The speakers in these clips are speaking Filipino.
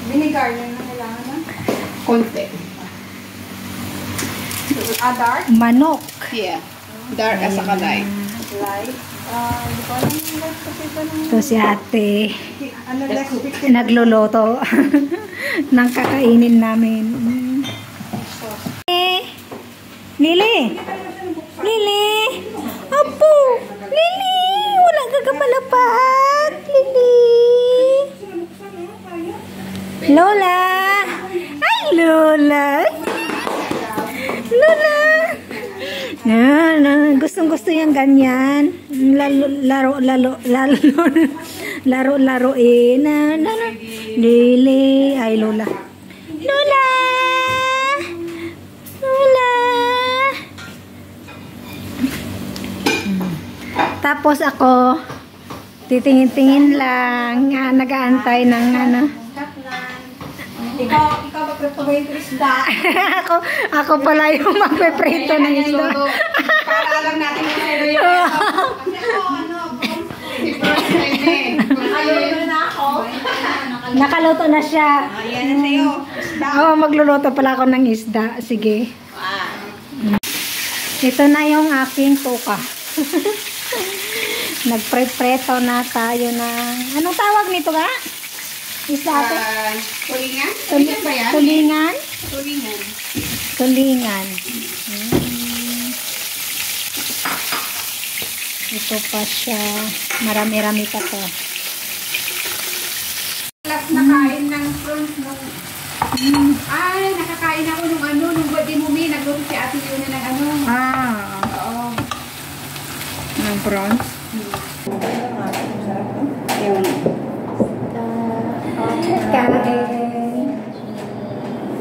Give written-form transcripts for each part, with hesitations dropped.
Vinegar yun na kailangan na? Konti. Dark? Manok. Yeah. Dark as saka light. Light? Hindi ko alam yung light kasi ito nung... Ito si ate. Ano, less 50. Nagluluto ng kakainin namin. Lili! Lili! Apo! Lili! Wala gagapalapat! Lili! Lola! Ay, Lola! Lola! Gustong-gusto yung ganyan. Laro-laruin. Lili! Ay, Lola! Lola! Lola! Tapos ako, titingin-tingin lang, nag-aantay ng ano. Ikaw magpreprito isda. ako pala yung magpreprito ng isda. Para alam natin kung sino yun. Nakaluto na ako. Nakaluto na siya. Ayan na sa'yo. Oo, magluluto pala ako ng isda. Sige. Ito na yung aking tuka. Nagprepreto na tayo ng... Anong tawag nito ka? Isda ate? Tulingan? Tulingan? Tulingan. Tulingan. Ito pa siya. Marami-rami pa to. Last nakain ng prawns nung... Ay, nakakain ako nung ano, nung birthday mo, May. Nagluto si Ate Yuna ng ano. Oo. Ng prawns? Yung...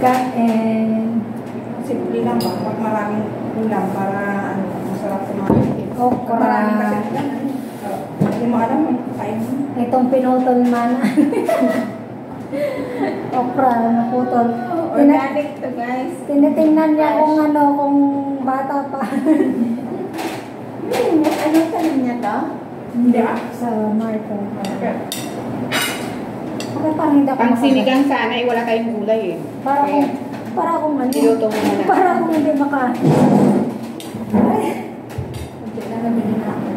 Kain. Simple lang ba? Pag maraming ulam para ano, masarap kumain. Okra. Maraming kasi ulam. Hindi mo alam, kain mo. Itong pinutol man. Okra, naputol. Organic to, guys. Tinitingnan niya kung ano, kung bata pa. Ano tanong niya to? Hindi. Sa Marco. Okay, parang hindi ako Ang makagawa. sinigang sana ay wala tayong gulay eh. Para akong ano. Niluto mo na lang. Para akong hindi maka... Ay, Hindi na nabili na ako.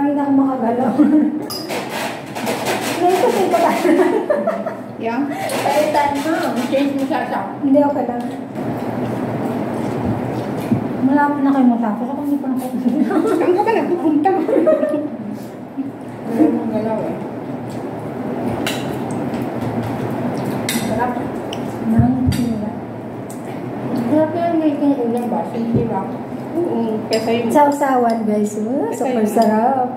parang hindi ako makagalaw. Naisipin ko ba? Yung? Palitan mo. Change mo sa shop. Hindi, okay lang. Malapit na kayo matapos. Ako hindi pa nakapos. Saan ka ba nagpupunta? Ano mong galaw eh. Sarap. Nang sila. Sarap yung may ulam ba? Hindi ba? Oo. Kesa yung... Sausawan guys. Super sarap.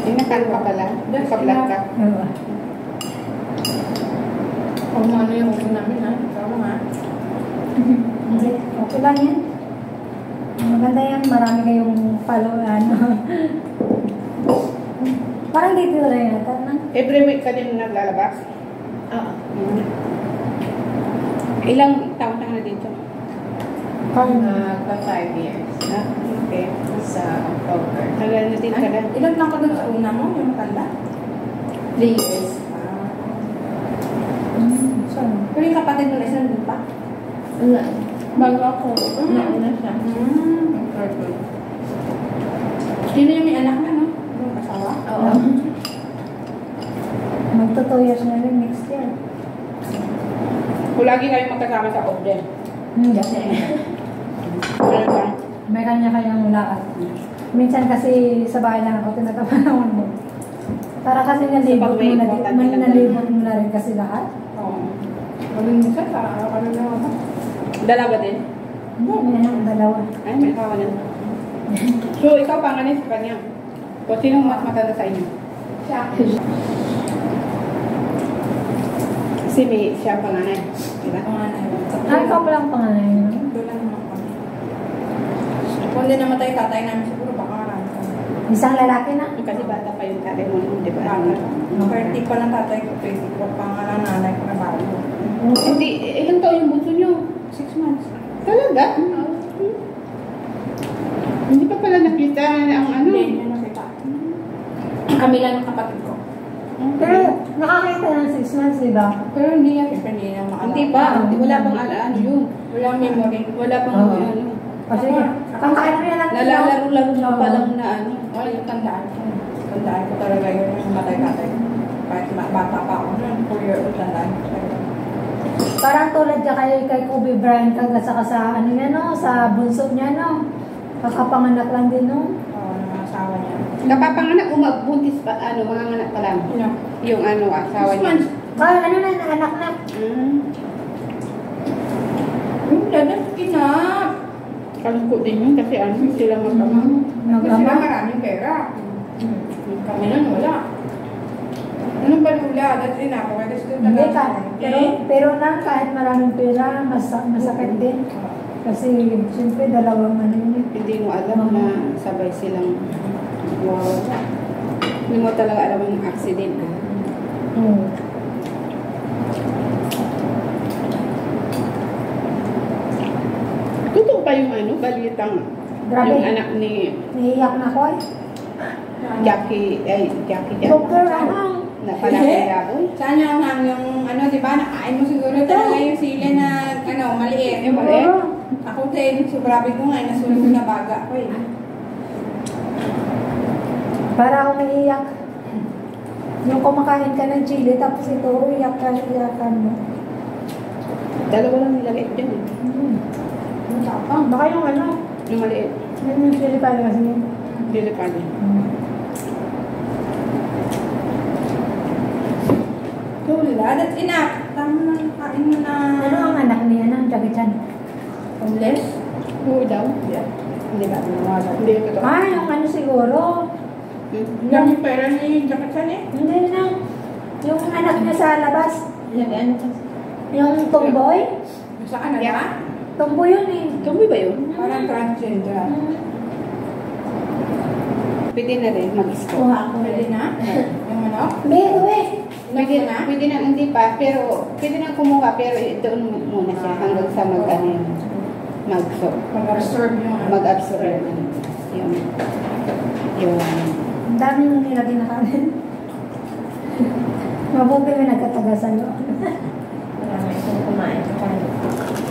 Inakan ka pala. Nakablog ka. Oo. Kung ano yung ulam namin ha. Ikaw ha. Hindi, okay lang yan. Maganda yan. Marami kayong follow. Ano. Parang dito rin yata. Every week ka din naglalabas? Oo. Ilang taon na ka dito? Pa 5 years. Ah, okay. Sa October. Tagal na din tagal. Ilan lang ka dun sa una mo? Yung matanda? 3 years. Pero yung kapatid mo na isa nandun pa? Wala. Bago ako, nauna siya. Sino yung may anak na, no? Yung asawa? Oo. Magto 2 years na rin next year. Kung lagi kayo magkasama sa Ogden. Hindi. Ano ba? May kanya-kanyang lakad. Minsan kasi sa bahay lang ako tinatapanahon mo. Para kasi nalibot mo na rin kasi lahat. Oo. Walang minsan, ano na ako? Dalawa din? Hindi, may anak dalawa. Ay, may kawalan. So, ikaw panganay sa kanya. O, sinong mas matanda sa inyo? Siya. Kasi may siya panganay. Diba? Panganay. Ikaw pa lang panganay mo. Doon lang naman kami. Kung hindi namatay tatay namin siguro, baka marami kami. Isang lalaki na. Kasi bata pa yung tatay mo, di ba? Bata. 30 pa lang tatay ko, 24 pa nga lang nanay ko na bago. Hindi, ilang taon yung bunso nyo? 6 months. Talaga? Hindi pa pala nakita ang ano. Hindi niya nakita. Kami lang ng kapatid ko. Pero nakakita ng 6 months, di ba? Pero hindi yan. Hindi na makalaman. Hindi pa. Wala pang ano yun. Wala memory. Wala pang ano. Kasi, tandaan mo yan lang. Nalalaro-laro na pa lang na ano. Ay, yung tandaan ko. Tandaan ko talaga yun. Yung matay-matay. Kahit bata pa ako. 4 years old tandaan ko. Parang tulad ka kay Kobe Bryant saka sa ano niya, no? Sa bunso niya, no? Kakapanganak lang din, no? Oo, ng asawa niya. Napapanganak, umagbuntis pa, ano, mga anak pa lang. Yung ano, asawa niya. Ano na, anak na. Dadat kinap. Kalungkot din yun kasi ano, sila magkama. Kasi sila maraming pera. Kami lang wala. Anong balula? That's enough. Hindi ka. Pero na, kahit maraming pera, masakit din. Kasi, siyempre, dalawang ano yun. Hindi mo alam na sabay silang mawawala. Hindi mo talaga alam yung accident. Totoo pa yung ano, balitang Grabe. yung anak ni Naiiyak na ko eh. Jackie. Doktor, ano? Napalaki-yaboy. Sana yung ano, di ba, nakain mo siguro talaga yung sila na, ano, maliit. Yung maliit? Ako din, sobrabi ko nga, nasulog na baga ko eh. Para akong naiiyak. Yung kumakain ka ng chili, tapos ito, iyakan mo. Dalawa lang nilagay dyan eh. Baka yung ano, Yung maliit. yung chili pala kasi yun. Dili pa din. Tula, that's enough. Tama na, kain mo na. Ano ang anak niya ng Jackie Chan? Unless? Oo daw. Yeah. Hindi ba? Hindi ko totoo. Yung ano siguro. Yung pera ni Jackie Chan eh. Hindi na. Yung anak niya sa labas. Yan. Yung tomboy. Saan na ba? Tomboy yun eh. Tumbi ba yun? Parang transgender. Pwede na rin mag-score. Kuha ko. Pwede na? Yung ano? Meron eh. Pwede na, hindi pa, pero pwede na kumuha, pero doon muna siya hanggang sa Mag-absorb yung ano. mag-absorb yung Ang dami nung nilagay na kanin. Mabuti may nagkataga sa'yo. Marami akong kumain sa kanin.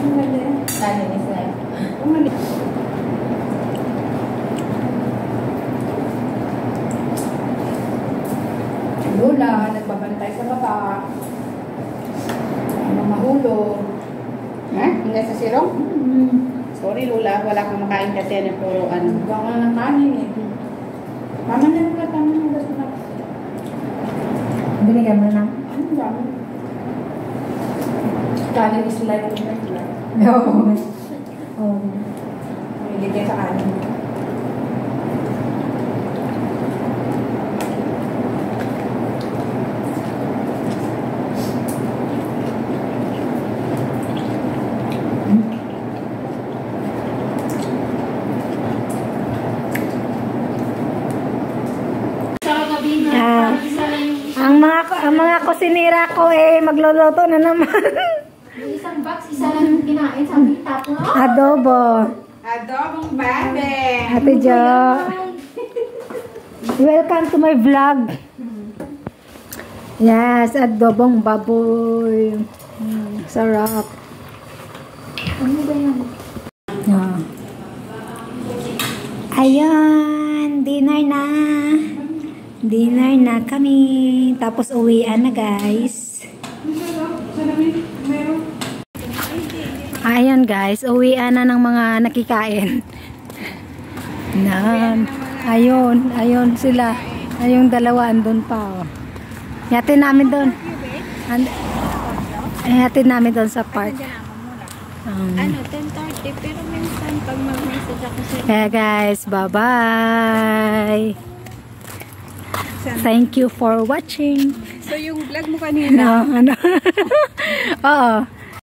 Ang mali. Kanin is life. ang mali. Lola, nagbabantay sa baba. Ano mahulog. Ha? Hanggang sa sirong? Sorry Lola, wala kang makain kasi ano, puro ano. Baka ng kanin eh. Tama na Lola, tama na. Basta na. Binigyan mo na. Ano dami? Kanin is life. Oo. Oo. Niligay sa kanin. Ang mga kusinira ko magluluto na naman. Yung isang box, isa lang yung kinain. Sabi, tapo na. Adobo. Adobong babe. Ate Jo. Welcome to my vlog. Yes, adobong baboy. Sarap. Ano ba yan? Ayan, dinner na. Dinner na kami. Tapos uwian na guys. Ayan guys, uwian na ng mga nakikain. Ayun sila. Ayun dalawa andun pa. Yatin namin doon. Yatin namin doon sa park. 10:30 pero minsan pag mag-message ako sa Kaya guys, bye-bye. Thank you for watching. So yung vlog mo kanina, Oo.